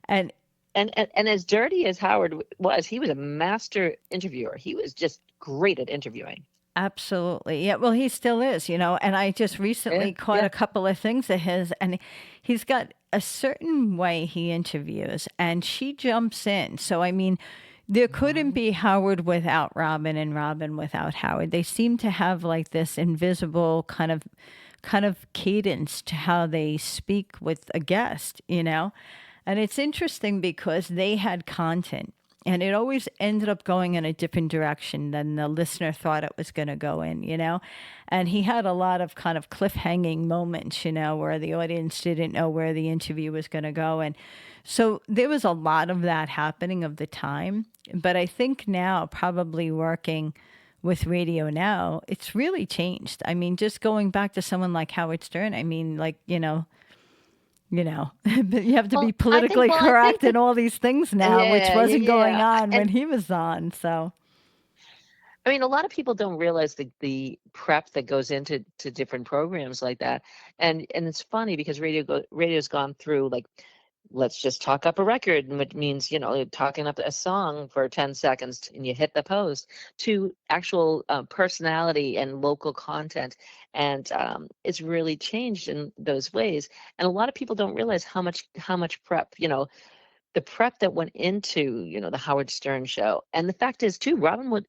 And And as dirty as Howard was, he was a master interviewer. He was just great at interviewing. absolutely. Yeah, well, he still is, and I just Yeah, recently caught yeah. a couple of things of his, and he's got a certain way he interviews, and she jumps in. So, I mean, there couldn't Mhm. be Howard without Robin and Robin without Howard. They seem to have like this invisible kind of cadence to how they speak with a guest, And it's interesting because they had content and it always ended up going in a different direction than the listener thought it was going to go in. And he had a lot of kind of cliffhanging moments, where the audience didn't know where the interview was going to go. And so there was a lot of that happening of the time. But I think now, probably working with radio now, it's really changed. I mean, just going back to someone like Howard Stern, I mean, like, but you have to be politically I think correct that and all these things now, which yeah, yeah, wasn't going yeah. on when And he was on. So, I mean, a lot of people don't realize the prep that goes into different programs like that. And it's funny because radio's gone through like let's just talk up a record, which means, talking up a song for 10 seconds and you hit the post to actual personality and local content. And it's really changed in those ways. And a lot of people don't realize how much prep, the prep that went into, the Howard Stern show. And the fact is too, Robin would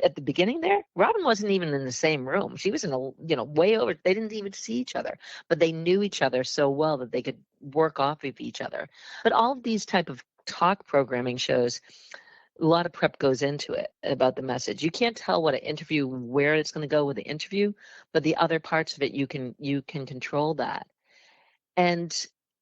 at the beginning there, Robin wasn't even in the same room. She was in a, way over, they didn't even see each other, but they knew each other so well that they could work off of each other. But all of these type of talk programming shows, a lot of prep goes into it about the message. You can't tell what an interview, where it's going to go with the interview, but the other parts of it, you can control that. And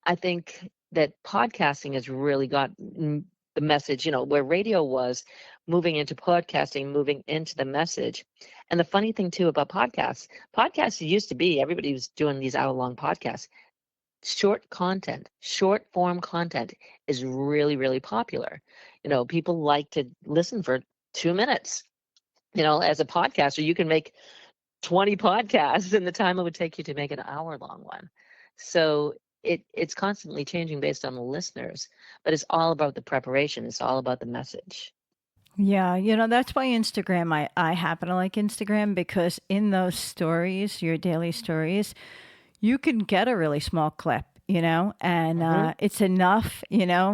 I think that podcasting has really got the message, where radio was moving into podcasting, moving into the message. And the funny thing too about podcasts used to be everybody was doing these hour-long podcasts. Short content, short form content is really, really popular. People like to listen for 2 minutes. As a podcaster, you can make 20 podcasts in the time it would take you to make an hour-long one. So it's constantly changing based on the listeners, but it's all about the preparation. It's all about the message. yeah, that's why I happen to like Instagram because in those stories, your daily stories, you can get a really small clip, and Hmm. it's enough,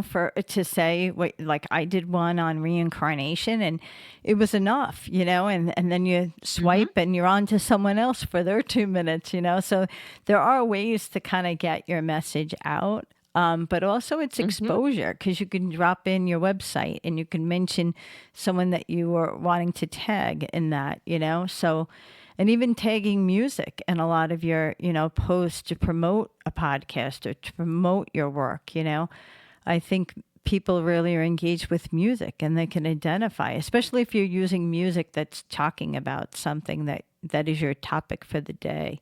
for to say what, like I did one on reincarnation, and it was enough, and then you Hmm. swipe and you're on to someone else for their 2 minutes, So there are ways to kind of get your message out. But also it's Hmm. exposure because you can drop in your website and you can mention someone that you were wanting to tag in that, So, and even tagging music in a lot of your, posts to promote a podcast or to promote your work, I think people really are engaged with music and they can identify, especially if you're using music that's talking about something that is your topic for the day.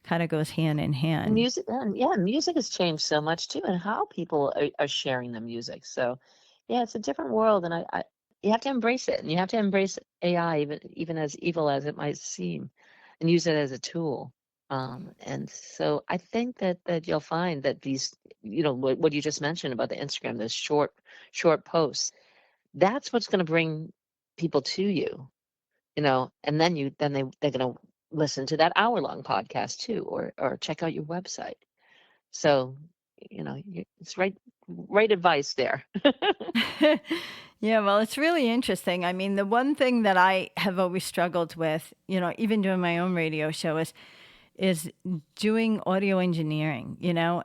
Kind of goes hand in hand. Music, yeah, music has changed so much too, and how people are sharing the music. So, yeah, it's a different world, and you have to embrace it, and you have to embrace AI, even as evil as it might seem, and use it as a tool. And so I think that you'll find that these, what you just mentioned about the Instagram, the short posts, that's what's going to bring people to you, and they're going to listen to that hour-long podcast too, or check out your website. So, it's right advice there. Yeah, well, it's really interesting. I mean, the one thing that I have always struggled with, even doing my own radio show is doing audio engineering,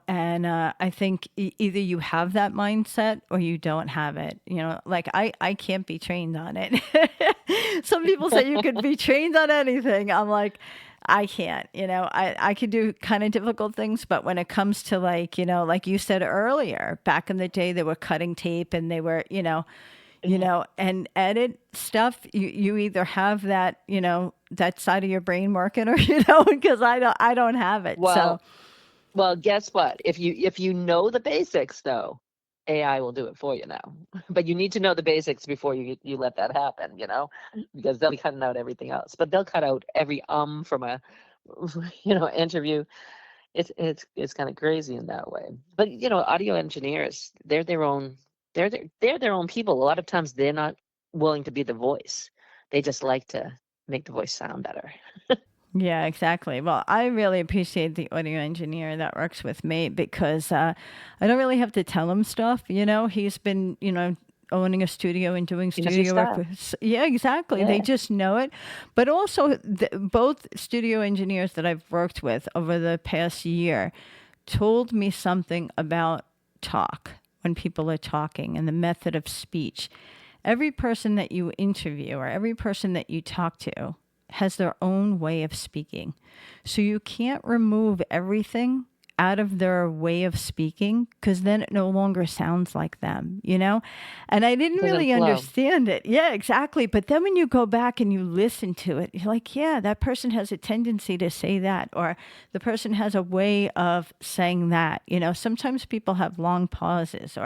and I think either you have that mindset or you don't have it. Like I can't be trained on it. Some people say you could be trained on anything. I'm like, I can't, I could do kind of difficult things, but when it comes to like, like you said earlier, back in the day, they were cutting tape and they were, Yeah. and edit stuff. You either have that, that side of your brain working or, because I don't have it. So Well, well, guess what? If you know the basics though, AI will do it for you now. But you need to know the basics before you let that happen, because they'll be cutting out everything else. But they'll cut out every from a interview. It's kind of crazy in that way. But audio engineers, they're their own people. A lot of times they're not willing to be the voice. They just like to make the voice sound better. yeah, exactly. Well, I really appreciate the audio engineer that works with me because I don't really have to tell him stuff. He's been, owning a studio and doing He knows your studio work. style. Yeah, exactly. They Yeah. just know it. But also, both studio engineers that I've worked with over the past year told me something about talk when people are talking and the method of speech. Every person that you interview or every person that you talk to has their own way of speaking. So you can't remove everything out of their way of speaking because then it no longer sounds like them. And I didn't It doesn't really flow. understand it. Yeah, exactly. But then when you go back and you listen to it, you're like, yeah, that person has a tendency to say that, or the person has a way of saying that. Sometimes people have long pauses,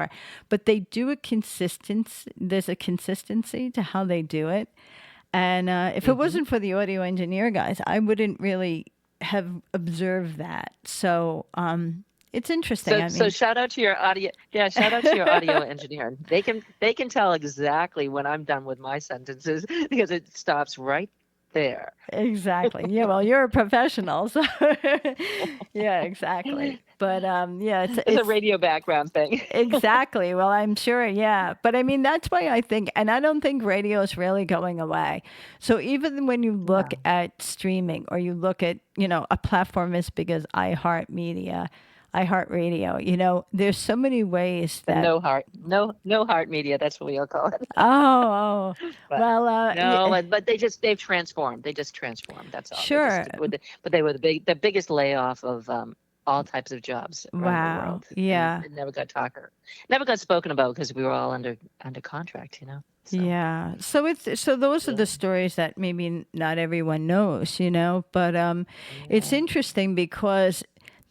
but they do a consistency. There's a consistency to how they do it. And if it Hmm. wasn't for the audio engineer guys, I wouldn't really have observed that. So it's interesting. So I so mean, shout out to your audio, yeah, shout out to your audio engineer. They can tell exactly when I'm done with my sentences because it stops right there. exactly. Yeah, well, you're a professional. So yeah, exactly. But yeah, it's It's a it's radio background thing. exactly. Well, I'm sure, yeah. But I mean, that's why I think, and I don't think radio is really going away. So even when you look No. at streaming or you look at, a platform as big as iHeartMedia, iHeartRadio, there's so many ways And that, no heart media, that's what we all call it. oh, But well, no, but they've transformed. They just transformed. That's all. They sure. just but they were the biggest layoff of all types of jobs around the Wow. world, and Yeah. it never got spoken about because we were all under contract. So Yeah. So those are yeah, the stories that maybe not everyone knows. But it's yeah. interesting because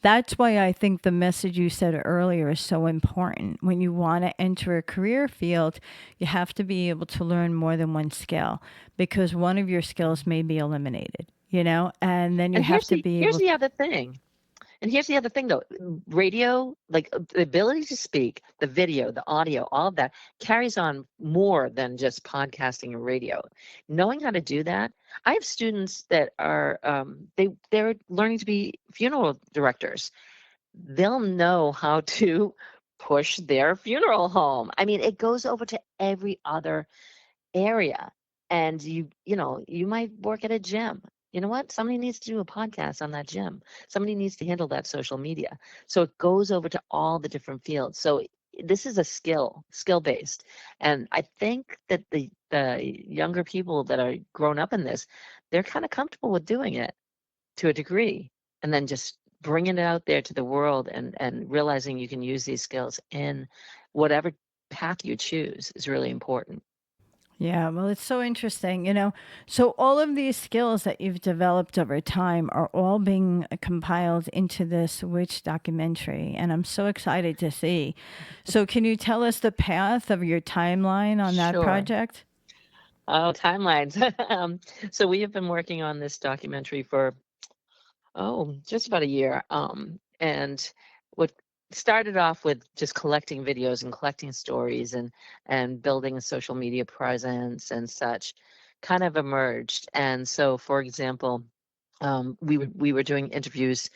that's why I think the message you said earlier is so important. When you want to enter a career field, you have to be able to learn more than one skill because one of your skills may be eliminated, and then you And have here's to the be here's able. the other thing. And here's the other thing, though. Radio, like the ability to speak, the video, the audio, all of that carries on more than just podcasting and radio. Knowing how to do that, I have students that are they're learning to be funeral directors. They'll know how to push their funeral home. I mean, it goes over to every other area, and you might work at a gym. You know what, somebody needs to do a podcast on that gym. Somebody needs to handle that social media, so it goes over to all the different fields. So this is a skill based, and I think that the younger people that are grown up in this, they're kind of comfortable with doing it to a degree, and then just bringing it out there to the world, and realizing you can use these skills in whatever path you choose is really important. Yeah, well, it's so interesting. So all of these skills that you've developed over time are all being compiled into this witch documentary, and I'm so excited to see. So can you tell us the path of your timeline on that Sure. project? Oh, timelines. So we have been working on this documentary for, just about a year. And what started off with just collecting videos and collecting stories, and building a social media presence and such kind of emerged. And so, for example, we were doing interviews.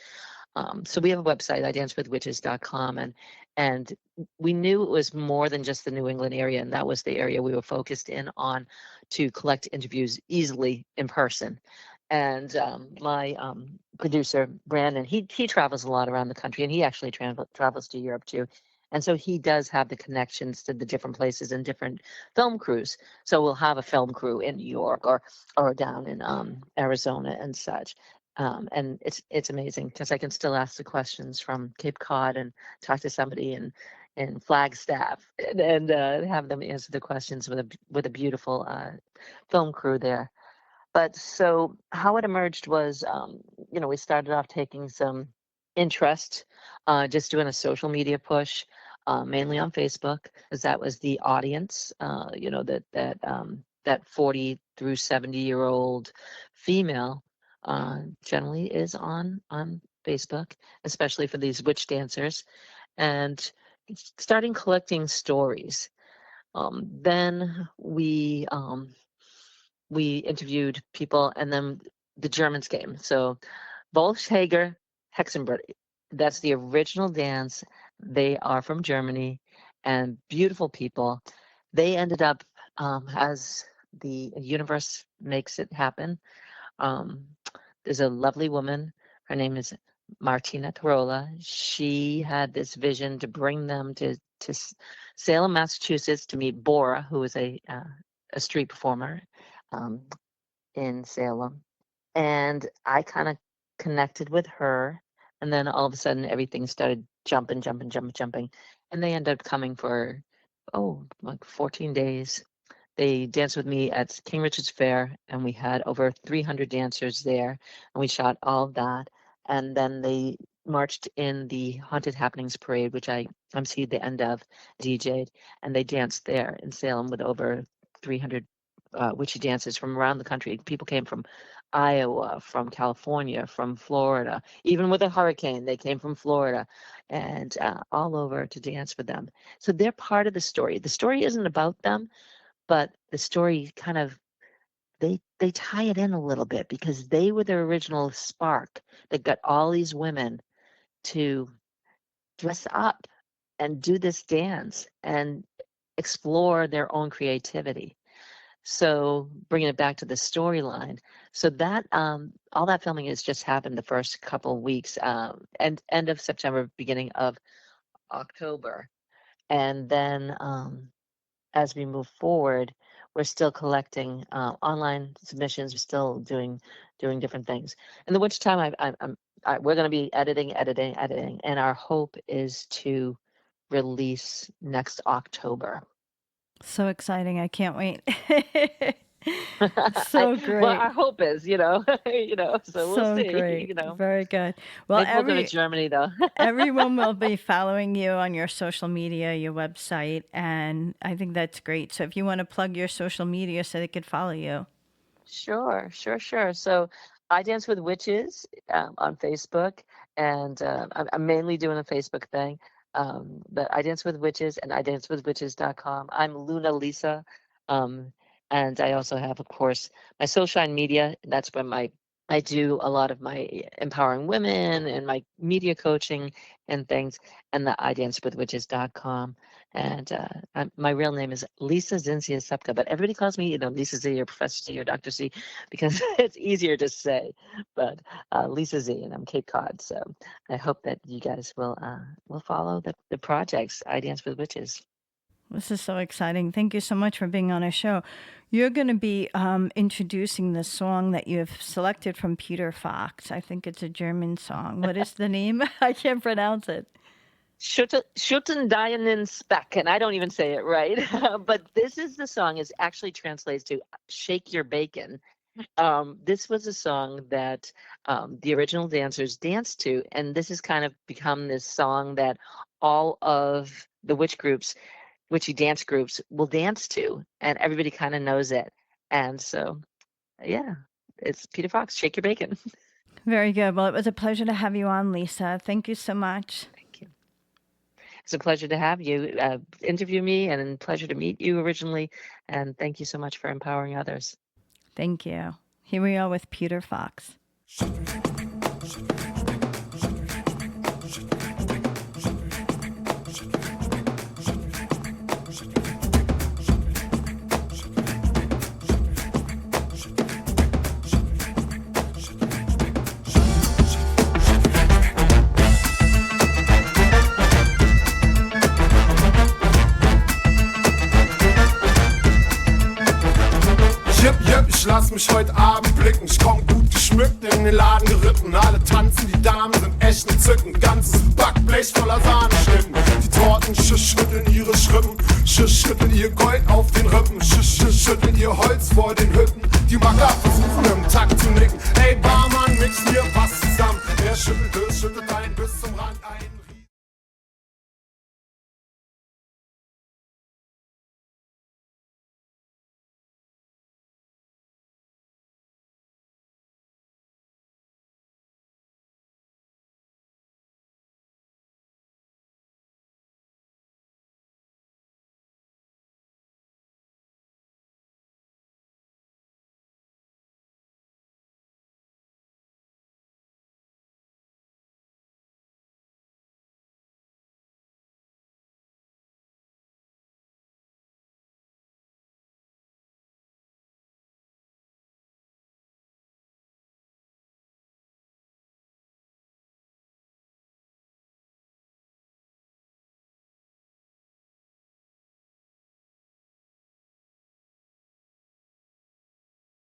So we have a website, idancewithwitches.com, and we knew it was more than just the New England area, and that was the area we were focused in on to collect interviews easily in person. And my producer Brandon, he travels a lot around the country, and he actually travels to Europe too. And so he does have the connections to the different places and different film crews. So we'll have a film crew in New York, or down in Arizona and such. And it's amazing because I can still ask the questions from Cape Cod and talk to somebody in Flagstaff and have them answer the questions with a beautiful film crew there. But so how it emerged was, we started off taking some interest, just doing a social media push, mainly on Facebook, because that was the audience, that 40 through 70-year-old female generally is on Facebook, especially for these witch dancers, and starting collecting stories. Then we interviewed people, and then the Germans came. So Volkshager Hexenbrut, that's the original dance. They are from Germany and beautiful people. They ended up, as the universe makes it happen. Um, there's a lovely woman. Her name is Martina Carolla. She had this vision to bring them to Salem, Massachusetts, to meet Bora, who is a street performer. Um, in Salem. And I kind of connected with her. And then all of a sudden, everything started jumping. And they ended up coming for, like 14 days. They danced with me at King Richard's Fair, and we had over 300 dancers there, and we shot all of that. And then they marched in the Haunted Happenings Parade, which I emceed the end of, DJ'd, and they danced there in Salem with over 300 witchy dancers from around the country. People came from Iowa, from California, from Florida. Even with a hurricane, they came from Florida and all over to dance with them. So they're part of the story. The story isn't about them, but the story kind of they tie it in a little bit because they were the original spark that got all these women to dress up and do this dance and explore their own creativity. So bringing it back to the storyline, so that all that filming has just happened the first couple of weeks, and end of September, beginning of October, and then as we move forward, we're still collecting online submissions. We're still doing different things. In the winter time, we're going to be editing, and our hope is to release next October. So exciting. I can't wait. So Well, great. our hope is, so we'll So see, great. Very good. Well, Maybe we'll go to Germany, though. everyone will be following you on your social media, your website, and I think that's great. So if you want to plug your social media so they could follow you. Sure. So I Dance with Witches on Facebook, and I'm mainly doing a Facebook thing. But I Dance with Witches and idancewithwitches.com. I'm Luna Lisa. And I also have, of course, my social media. That's where I do a lot of my empowering women and my media coaching and things, and the idancewithwitches.com. And my real name is Lisa Zinsius Supka, but everybody calls me, Lisa Z or Professor Z or Dr. Z because it's easier to say. But Lisa Z, and I'm Cape Cod. So I hope that you guys will follow the projects, I Dance with Witches. This is so exciting. Thank you so much for being on our show. You're going to be introducing the song that you have selected from Peter Fox. I think it's a German song. What is the name? I can't pronounce it. Schütten deinen Speck, and I don't even say it right. But this is the song is actually translates to "Shake Your Bacon." This was a song that the original dancers danced to, and this has kind of become this song that all of the witchy dance groups will dance to, and everybody kind of knows it. And so, yeah, it's Peter Fox, "Shake Your Bacon." Very good. Well, it was a pleasure to have you on, Lisa. Thank you so much. Thank you. It's a pleasure to have you interview me, and a pleasure to meet you originally. And thank you so much for empowering others. Thank you. Here we are with Peter Fox. Ich lass mich heute Abend blicken, ich komm gut geschmückt, in den Laden geritten. Alle tanzen, die Damen sind echt entzückend. Ganzes Backblech voller Sahneschnitten. Die Torten schütteln ihre Schrippen, schütteln ihr Gold auf den Rippen, schütteln ihr Holz vor den Hütten. Die Macker versuchen im Takt zu nicken. Ey Barmann, mix mir was zusammen. Er schüttelt